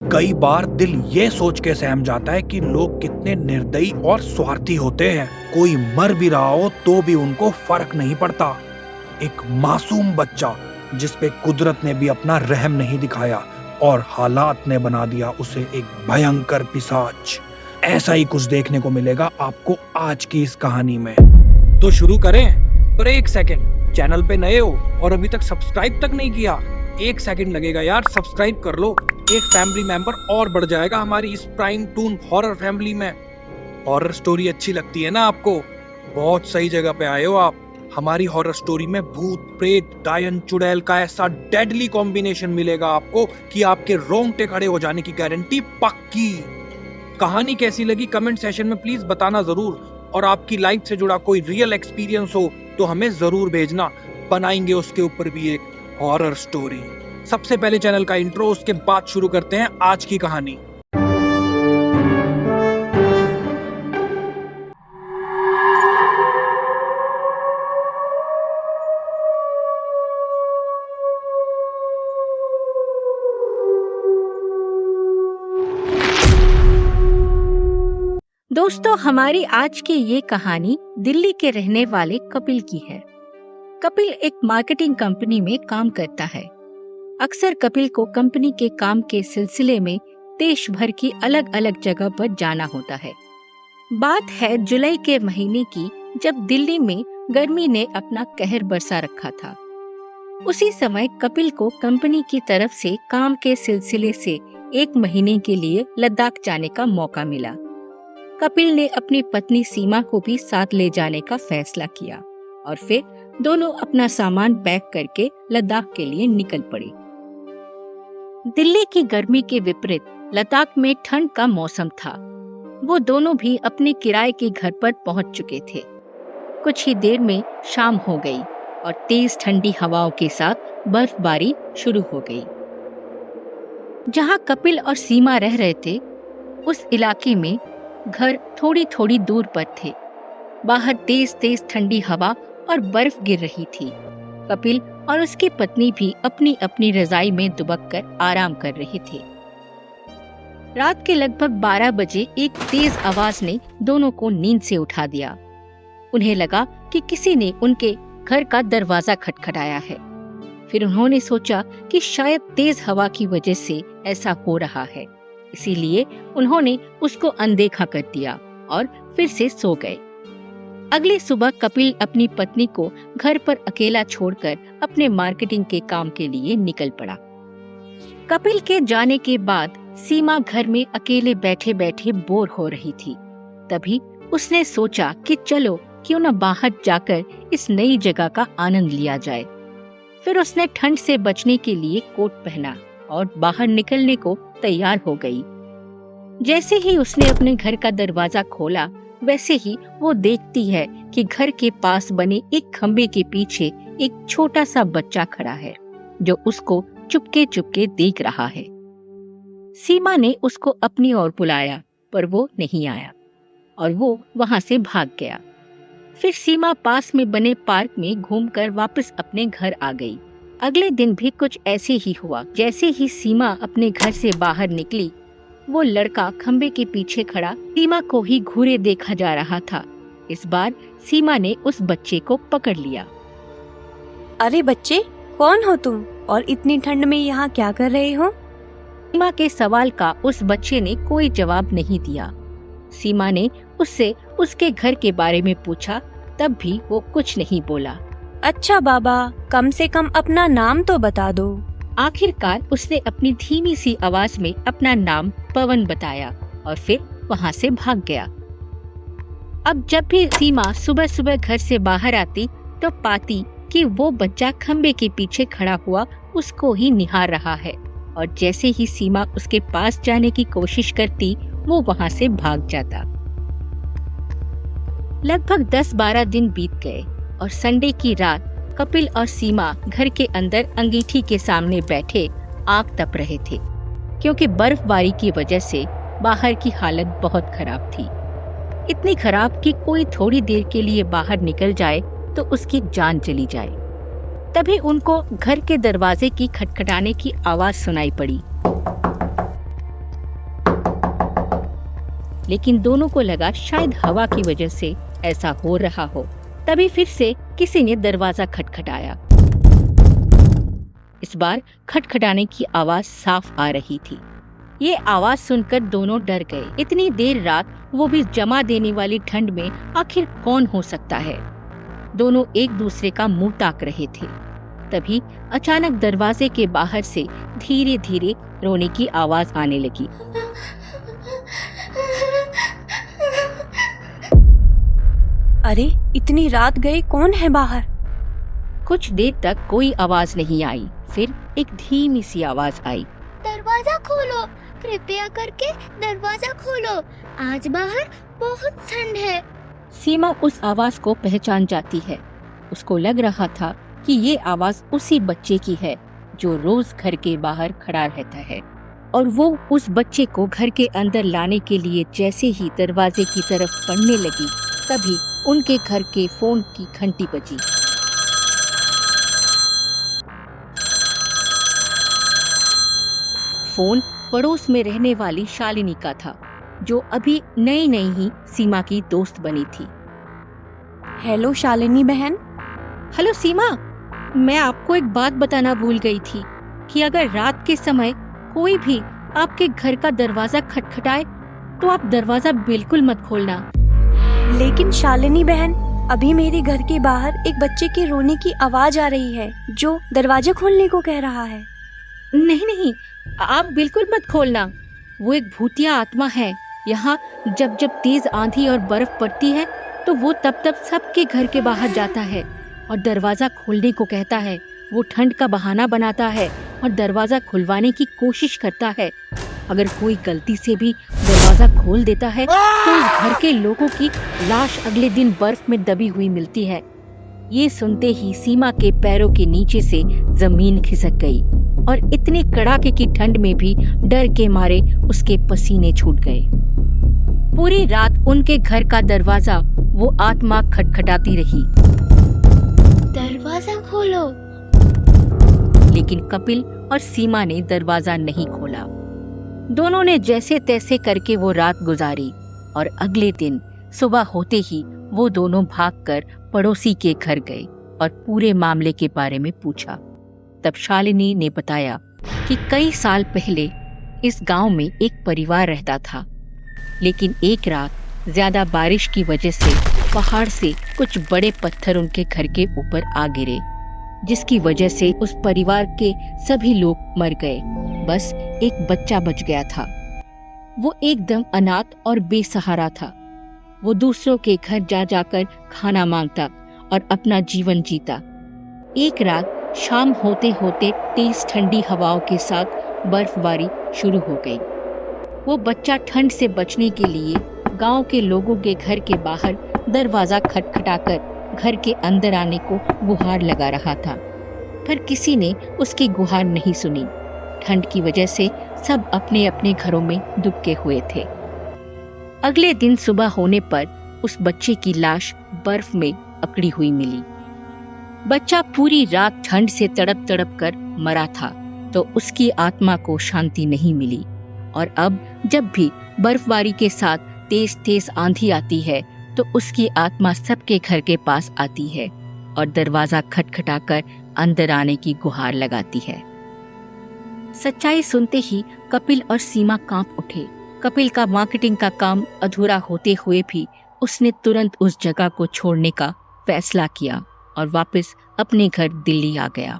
कई बार दिल ये सोच के सहम जाता है कि लोग कितने निर्दयी और स्वार्थी होते हैं। कोई मर भी रहा हो तो भी उनको फर्क नहीं पड़ता। एक मासूम बच्चा जिस पे कुदरत ने भी अपना रहम नहीं दिखाया और हालात ने बना दिया उसे एक भयंकर पिशाच। ऐसा ही कुछ देखने को मिलेगा आपको आज की इस कहानी में। तो शुरू करें? पर एक सेकंड, चैनल पे नए हो और अभी तक सब्सक्राइब तक नहीं किया, एक सेकंड लगेगा यार, सब्सक्राइब कर लो। एक फैमिली मेंबर और बढ़ जाएगा हमारी इस प्राइम टून हॉरर फैमिली में। हॉरर स्टोरी अच्छी लगती है ना आपको? बहुत सही जगह पे आए हो आप। हमारी हॉरर स्टोरी में भूत, प्रेत, डायन, चुड़ैल का ऐसा डेडली कॉम्बिनेशन मिलेगा आपको कि आपके रोंगटे खड़े हो जाने की गारंटी पक्की। कहानी कैसी लगी कमेंट सेशन में प्लीज बताना जरूर, और आपकी लाइफ से जुड़ा कोई रियल एक्सपीरियंस हो तो हमें जरूर भेजना, बनाएंगे उसके ऊपर भी एक हॉरर स्टोरी। सबसे पहले चैनल का इंट्रो, उसके बाद शुरू करते हैं आज की कहानी। दोस्तों, हमारी आज की ये कहानी दिल्ली के रहने वाले कपिल की है। कपिल एक मार्केटिंग कंपनी में काम करता है। अक्सर कपिल को कंपनी के काम के सिलसिले में देश भर की अलग अलग जगह पर जाना होता है। बात है जुलाई के महीने की, जब दिल्ली में गर्मी ने अपना कहर बरसा रखा था। उसी समय कपिल को कंपनी की तरफ से काम के सिलसिले से 1 महीने के लिए लद्दाख जाने का मौका मिला। कपिल ने अपनी पत्नी सीमा को भी साथ ले जाने का फैसला किया और फिर दोनों अपना सामान पैक करके लद्दाख के लिए निकल पड़े। दिल्ली की गर्मी के विपरीत लद्दाख में ठंड का मौसम था। वो दोनों भी अपने किराए के घर पर पहुंच चुके थे। कुछ ही देर में शाम हो गई और तेज ठंडी हवाओं के साथ बर्फबारी शुरू हो गई। जहां कपिल और सीमा रह रहे थे, उस इलाके में घर थोड़ी थोड़ी दूर पर थे। बाहर तेज तेज ठंडी हवा और बर्फ गिर रही थी। कपिल और उसकी पत्नी भी अपनी अपनी रजाई में दुबककर आराम कर रहे थे। रात के लगभग 12 बजे एक तेज आवाज ने दोनों को नींद से उठा दिया। उन्हें लगा कि किसी ने उनके घर का दरवाजा खटखटाया है। फिर उन्होंने सोचा कि शायद तेज हवा की वजह से ऐसा हो रहा है, इसीलिए उन्होंने उसको अनदेखा कर दिया और फिर से सो गए। अगली सुबह कपिल अपनी पत्नी को घर पर अकेला छोड़कर अपने मार्केटिंग के काम के लिए निकल पड़ा। कपिल के जाने के बाद सीमा घर में अकेले बैठे बैठे बोर हो रही थी। तभी उसने सोचा कि चलो क्यों न बाहर जाकर इस नई जगह का आनंद लिया जाए। फिर उसने ठंड से बचने के लिए कोट पहना और बाहर निकलने को तैयार हो गई। जैसे ही उसने अपने घर का दरवाजा खोला, वैसे ही वो देखती है कि घर के पास बने एक खंबे के पीछे एक छोटा सा बच्चा खड़ा है, जो उसको चुपके चुपके देख रहा है। सीमा ने उसको अपनी ओर बुलाया, पर वो नहीं आया और वो वहां से भाग गया। फिर सीमा पास में बने पार्क में घूमकर वापस अपने घर आ गई। अगले दिन भी कुछ ऐसे ही हुआ। जैसे ही सीमा अपने घर से बाहर निकली, वो लड़का खंबे के पीछे खड़ा सीमा को ही घूरे देखा जा रहा था। इस बार सीमा ने उस बच्चे को पकड़ लिया। अरे बच्चे, कौन हो तुम और इतनी ठंड में यहाँ क्या कर रहे हो? सीमा के सवाल का उस बच्चे ने कोई जवाब नहीं दिया। सीमा ने उससे उसके घर के बारे में पूछा, तब भी वो कुछ नहीं बोला। अच्छा बाबा, कम से कम अपना नाम तो बता दो। आखिरकार उसने अपनी धीमी सी आवाज में अपना नाम पवन बताया और फिर वहाँ से भाग गया। अब जब भी सीमा सुबह सुबह घर से बाहर आती तो पाती कि वो बच्चा खंबे के पीछे खड़ा हुआ उसको ही निहार रहा है, और जैसे ही सीमा उसके पास जाने की कोशिश करती, वो वहाँ से भाग जाता। लगभग 10-12 दिन बीत गए और संडे की रात कपिल और सीमा घर के अंदर अंगीठी के सामने बैठे आग तप रहे थे, क्योंकि बर्फबारी की वजह से बाहर की हालत बहुत खराब थी। इतनी खराब कि कोई थोड़ी देर के लिए बाहर निकल जाए तो उसकी जान चली जाए। तभी उनको घर के दरवाजे की खटखटाने की आवाज सुनाई पड़ी। लेकिन दोनों को लगा शायद हवा की वजह से ऐसा हो रहा हो। तभी फिर से किसी ने दरवाजा खटखटाया। इस बार खटखटाने की आवाज साफ आ रही थी। ये आवाज सुनकर दोनों डर गए। इतनी देर रात, वो भी जमा देने वाली ठंड में, आखिर कौन हो सकता है? दोनों एक दूसरे का मुंह ताक रहे थे। तभी अचानक दरवाजे के बाहर से धीरे धीरे रोने की आवाज आने लगी। अरे इतनी रात गए, कौन है बाहर? कुछ देर तक कोई आवाज नहीं आई। फिर एक धीमी सी आवाज आई। दरवाजा खोलो, कृपया करके दरवाजा खोलो, आज बाहर बहुत ठंड है। सीमा उस आवाज को पहचान जाती है। उसको लग रहा था कि ये आवाज उसी बच्चे की है जो रोज घर के बाहर खड़ा रहता है। और वो उस बच्चे को घर के अंदर लाने के लिए जैसे ही दरवाजे की तरफ बढ़ने लगी, तभी उनके घर के फोन की घंटी बजी। फोन पड़ोस में रहने वाली शालिनी का था, जो अभी नई नई ही सीमा की दोस्त बनी थी। हेलो शालिनी बहन। हेलो सीमा, मैं आपको एक बात बताना भूल गई थी कि अगर रात के समय कोई भी आपके घर का दरवाजा खटखटाए तो आप दरवाजा बिल्कुल मत खोलना। लेकिन शालिनी बहन, अभी मेरे घर के बाहर एक बच्चे के रोने की आवाज आ रही है जो दरवाजा खोलने को कह रहा है। नहीं नहीं, आप बिल्कुल मत खोलना। वो एक भूतिया आत्मा है। यहाँ जब जब तेज आंधी और बर्फ पड़ती है तो वो तब तब सबके घर के बाहर जाता है और दरवाजा खोलने को कहता है। वो ठंड का बहाना बनाता है और दरवाजा खुलवाने की कोशिश करता है। अगर कोई गलती से भी दरवाजा खोल देता है तो उस घर के लोगों की लाश अगले दिन बर्फ में दबी हुई मिलती है। ये सुनते ही सीमा के पैरों के नीचे से जमीन खिसक गई और इतनी कड़ाके की ठंड में भी डर के मारे उसके पसीने छूट गए। पूरी रात उनके घर का दरवाजा वो आत्मा खटखटाती रही। दरवाजा खोलो। लेकिन कपिल और सीमा ने दरवाजा नहीं खोला। दोनों ने जैसे तैसे करके वो रात गुजारी और अगले दिन सुबह होते ही वो दोनों भागकर पड़ोसी के घर गए और पूरे मामले के बारे में पूछा। तब शालिनी ने बताया कि कई साल पहले इस गांव में एक परिवार रहता था, लेकिन एक रात ज्यादा बारिश की वजह से पहाड़ से कुछ बड़े पत्थर उनके घर के ऊपर आ गिरे, जिसकी वजह से उस परिवार के सभी लोग मर गए। बस एक बच्चा बच गया था। वो एकदम अनाथ और बेसहारा था। वो दूसरों के घर जा जाकर खाना मांगता और अपना जीवन जीता। एक रात शाम होते होते तेज ठंडी हवाओं के साथ बर्फबारी शुरू हो गई। वो बच्चा ठंड से बचने के लिए गांव के लोगों के घर के बाहर दरवाजा खटखटाकर घर के अंदर आने को गुहार लगा रहा था, पर किसी ने उसकी गुहार नहीं सुनी। ठंड की वजह से सब अपने अपने घरों में दुबके हुए थे। अगले दिन सुबह होने पर उस बच्चे की लाश बर्फ में अकड़ी हुई मिली। बच्चा पूरी रात ठंड से तड़प तड़प कर मरा था, तो उसकी आत्मा को शांति नहीं मिली। और अब जब भी बर्फबारी के साथ तेज तेज आंधी आती है तो उसकी आत्मा सबके घर के पास आती है और दरवाजा खटखटाकर अंदर आने की गुहार लगाती है। सच्चाई सुनते ही कपिल और सीमा कांप उठे। कपिल का मार्केटिंग का काम अधूरा होते हुए भी उसने तुरंत उस जगह को छोड़ने का फैसला किया और वापस अपने घर दिल्ली आ गया।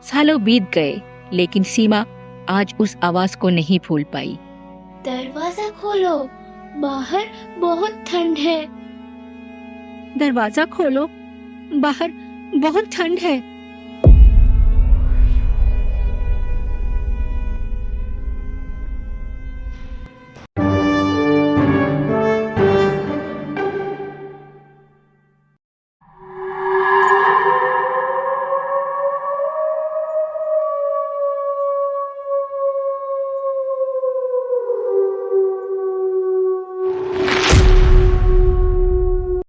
सालों बीत गए, लेकिन सीमा आज उस आवाज को नहीं भूल पाई। दरवाजा खोलो, बाहर बहुत ठंड है। दरवाजा खोलो, बाहर बहुत ठंड है।